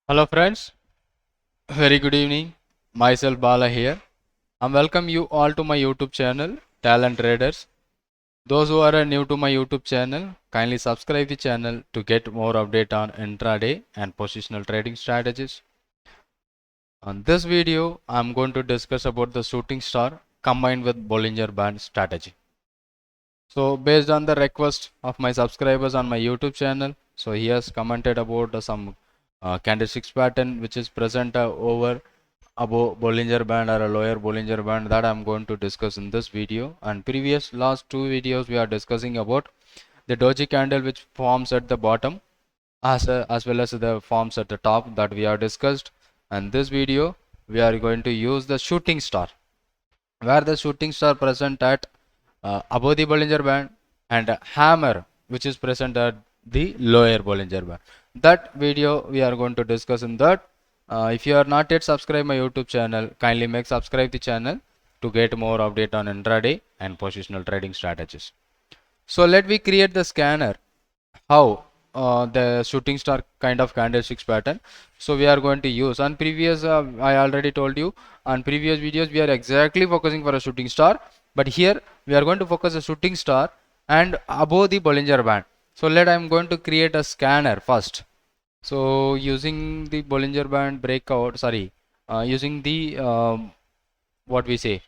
Hello friends, very good evening. Myself Bala here. I welcome you all to my YouTube channel Talent Traders. Those who are new to my YouTube channel, kindly subscribe the channel to get more update on intraday and positional trading strategies. On this video, I am going to discuss about the shooting star combined with Bollinger Band strategy. So based on the request of my subscribers on my YouTube channel, so he has commented about some candlesticks pattern which is present over above Bollinger Band or a lower Bollinger Band that I'm going to discuss in this video. And previous last two videos we are discussing about the doji candle which forms at the bottom as well as the forms at the top that we have discussed. And this video we are going to use the shooting star where the shooting star present at above the Bollinger Band and a hammer which is present at the lower Bollinger Band. That video we are going to discuss in that. If you are not yet subscribed my YouTube channel, kindly make subscribe the channel to get more update on intraday and positional trading strategies. So let me create the scanner. How the shooting star kind of candlesticks pattern. So we are going to use on previous I already told you on previous videos we are exactly focusing for a shooting star, but here we are going to focus a shooting star and above the Bollinger Band. So I'm going to create a scanner first. So using the Bollinger Band breakout, using the what we say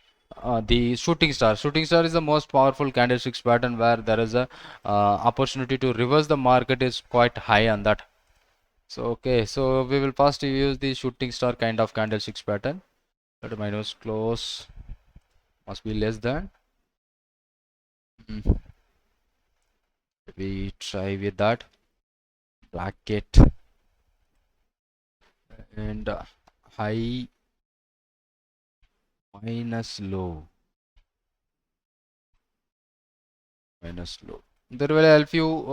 the shooting star. Shooting star is the most powerful candlesticks pattern where there is a opportunity to reverse the market is quite high on that. So okay, so we will first use the shooting star kind of candlesticks pattern. Let my nose close must be less than. Mm, we try with that bracket and high minus low. That will help you.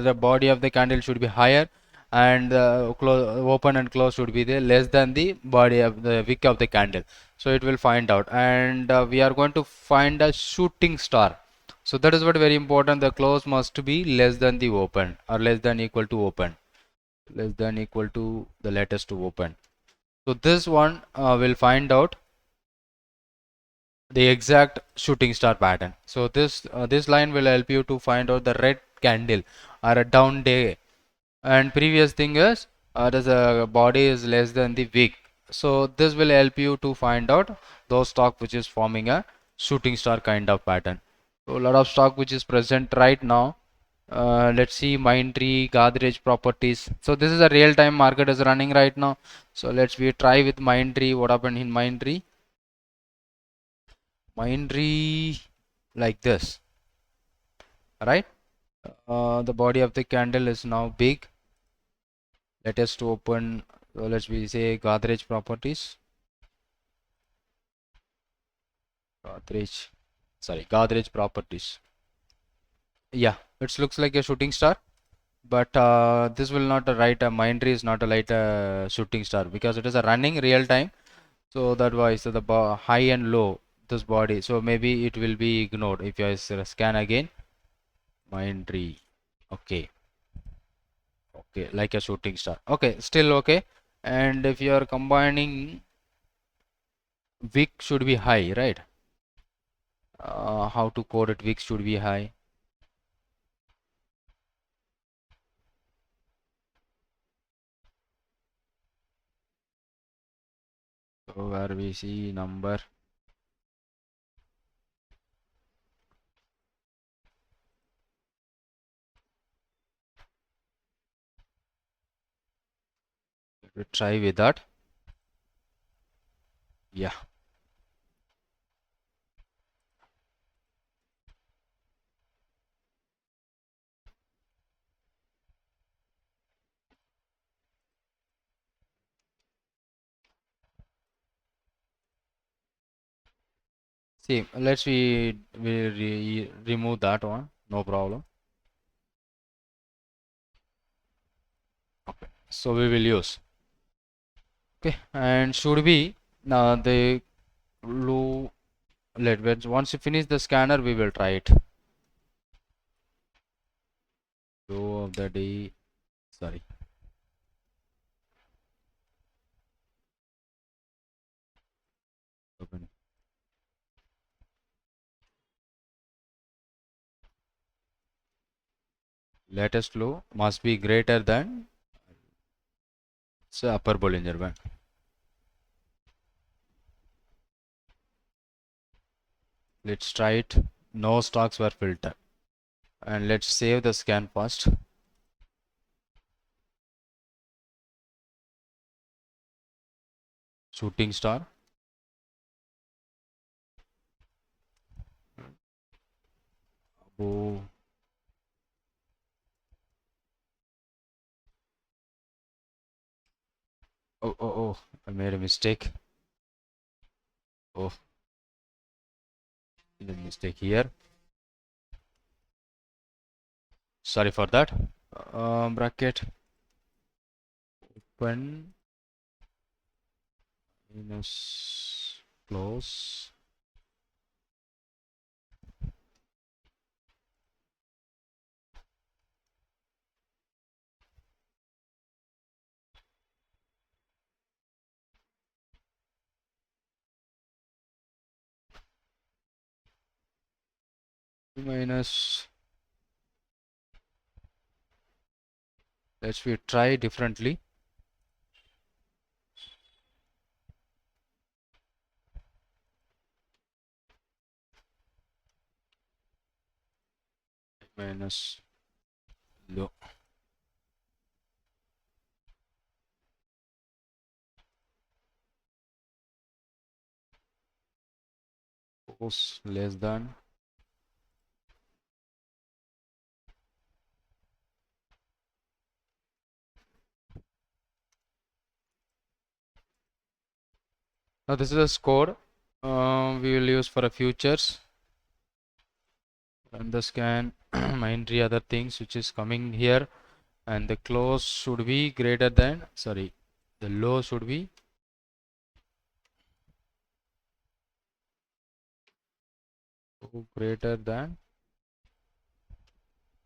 The body of the candle should be higher, and open and close should be there less than the body of the wick of the candle. So it will find out, and we are going to find a shooting star. So that is what very important. The close must be less than the open or less than equal to open, less than equal to the latest to open. So this one will find out the exact shooting star pattern. So this line will help you to find out the red candle or a down day. And previous thing is the body is less than the wick. So this will help you to find out those stock which is forming a shooting star kind of pattern. So a lot of stock which is present right now. Let's see Mindtree, Godrej Properties. So this is a real time market is running right now. So we try with Mindtree. What happened in Mindtree? Mindtree like this, right? The body of the candle is now big. Let us to open. Let's we say Godrej Properties. Godrej Properties. Yeah, it looks like a shooting star, but this will not write a Mindtree is not a light shooting star because it is a running real time. So that why so the high and low this body. So maybe it will be ignored if I scan again. Mindtree. Okay. Okay, like a shooting star. Okay, still okay. And if you are combining, wick should be high, right? How to code it? Wick should be high. So where we see number. We try with that. Yeah. See, we remove that one. No problem. Okay. So we will use. Okay, and should be now the low. Once you finish the scanner, we will try it. Low of the day. Sorry. latest low must be greater than upper Bollinger Band. Let's try it. No stocks were filtered. And let's save the scan first. Shooting star. Oh, oh, I made a mistake. Oh, the mistake here. Sorry for that. Bracket open minus close. Minus, let's we try differently. Minus low. Close less than. Now this is a score we will use for a futures. And the scan entry other things which is coming here, and the close should be greater than, sorry, the low should be greater than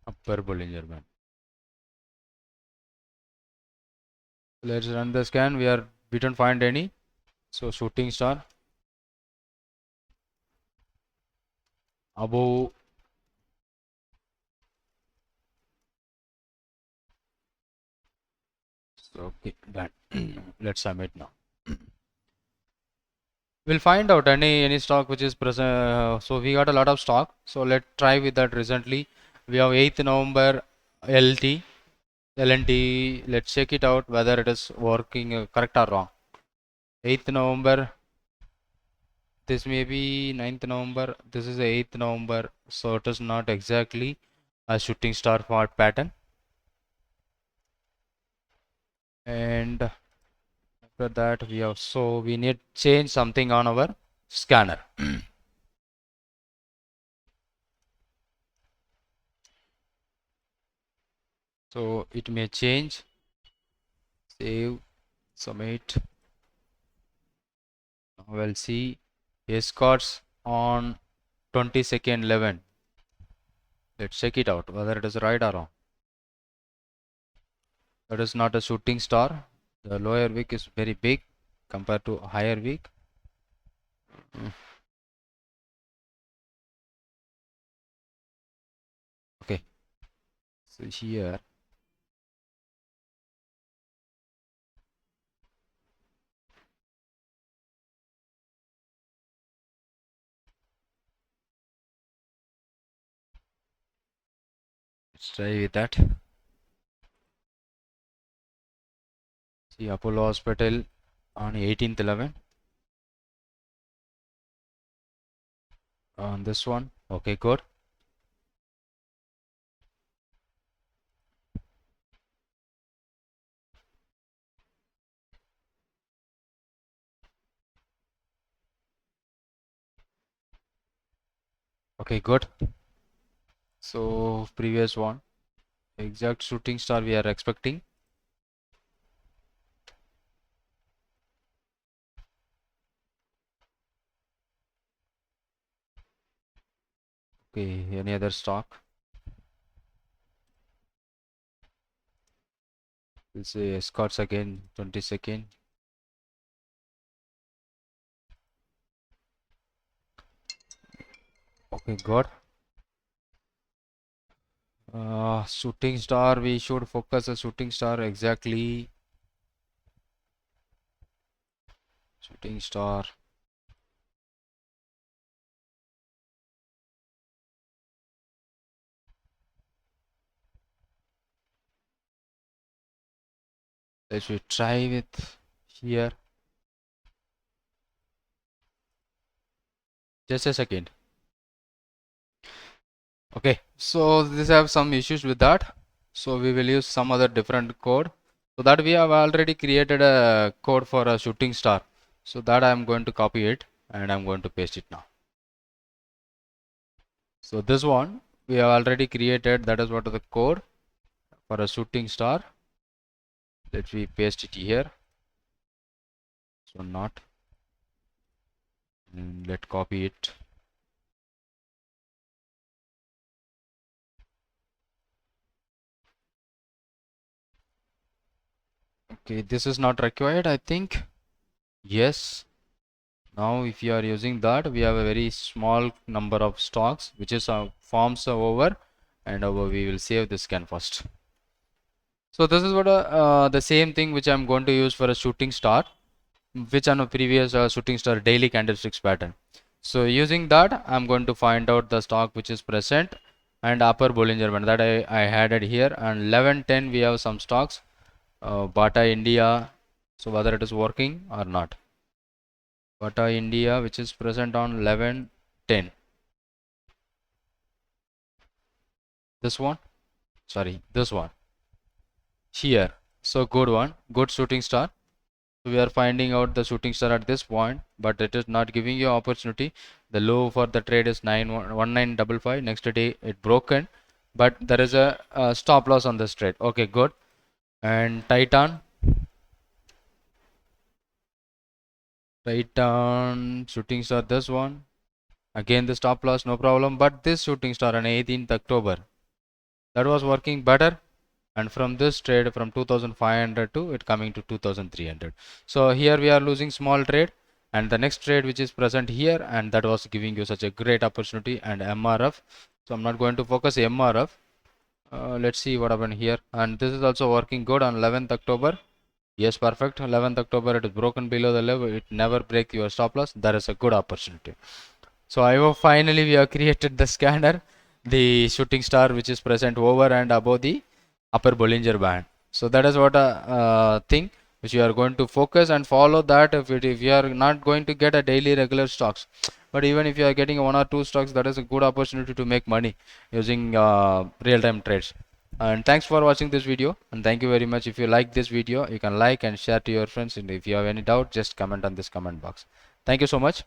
upper Bollinger Band. Let's run the scan. We don't find any, so shooting star above. So okay, done. Let's submit now. We'll find out any stock which is present. So we got a lot of stock, so let's try with that. Recently we have 8th November LT LNT. Let's check it out whether it is working correct or wrong. 8th November, this may be 9th November, this is 8th November, so it is not exactly a shooting star pattern. And after that we need change something on our scanner. So it may change. Save, submit. Now we'll see escorts on 22nd 11. Let's check it out whether it is right or wrong. That is not a shooting star. The lower wick is very big compared to higher wick. Okay, so here let's try with that. See Apollo Hospital on 18th 11. On this one, okay, good. Okay, good. So previous one, exact shooting star we are expecting. Okay, any other stock? We'll say escorts again, 22nd. Okay, good. Shooting star, we should focus a shooting star exactly. Shooting star. Let's we try with here. Just a second. Okay, so this have some issues with that. So we will use some other different code. So that we have already created a code for a shooting star. So that I am going to copy it and I'm going to paste it now. So this one we have already created. That is what is the code for a shooting star. Let me paste it here. So not. Let copy it. Okay, this is not required, I think. Yes. Now if you are using that, we have a very small number of stocks which is forms over, and we will save the scan first. So this is what the same thing which I'm going to use for a shooting star, which on a previous shooting star daily candlesticks pattern. So using that, I'm going to find out the stock which is present and upper Bollinger Band that I had it here, and 1110 we have some stocks, Bata India. So whether it is working or not. Bata India, which is present on 1110. This one, sorry, this one here. So good one, good shooting star. So we are finding out the shooting star at this point, but it is not giving you opportunity. The low for the trade is 1955. Next day it broken, but there is a stop loss on this trade. Okay, good. And Titan shooting star, this one again the stop loss, no problem. But this shooting star on 18th October, that was working better, and from this trade from 2500 to it coming to 2300. So here we are losing small trade, and the next trade which is present here, and that was giving you such a great opportunity. And MRF, so I'm not going to focus MRF. Let's see what happened here, and this is also working good on 11th October. Yes, perfect. 11th October it is broken below the level, it never break your stop loss. That is a good opportunity. So I hope finally we have created the scanner, the shooting star which is present over and above the upper Bollinger Band. So that is what a thing which you are going to focus and follow that. If you are not going to get a daily regular stocks, but even if you are getting one or two stocks, that is a good opportunity to make money using real-time trades. And thanks for watching this video, and thank you very much. If you like this video, you can like and share to your friends, and if you have any doubt, just comment on this comment box. Thank you so much.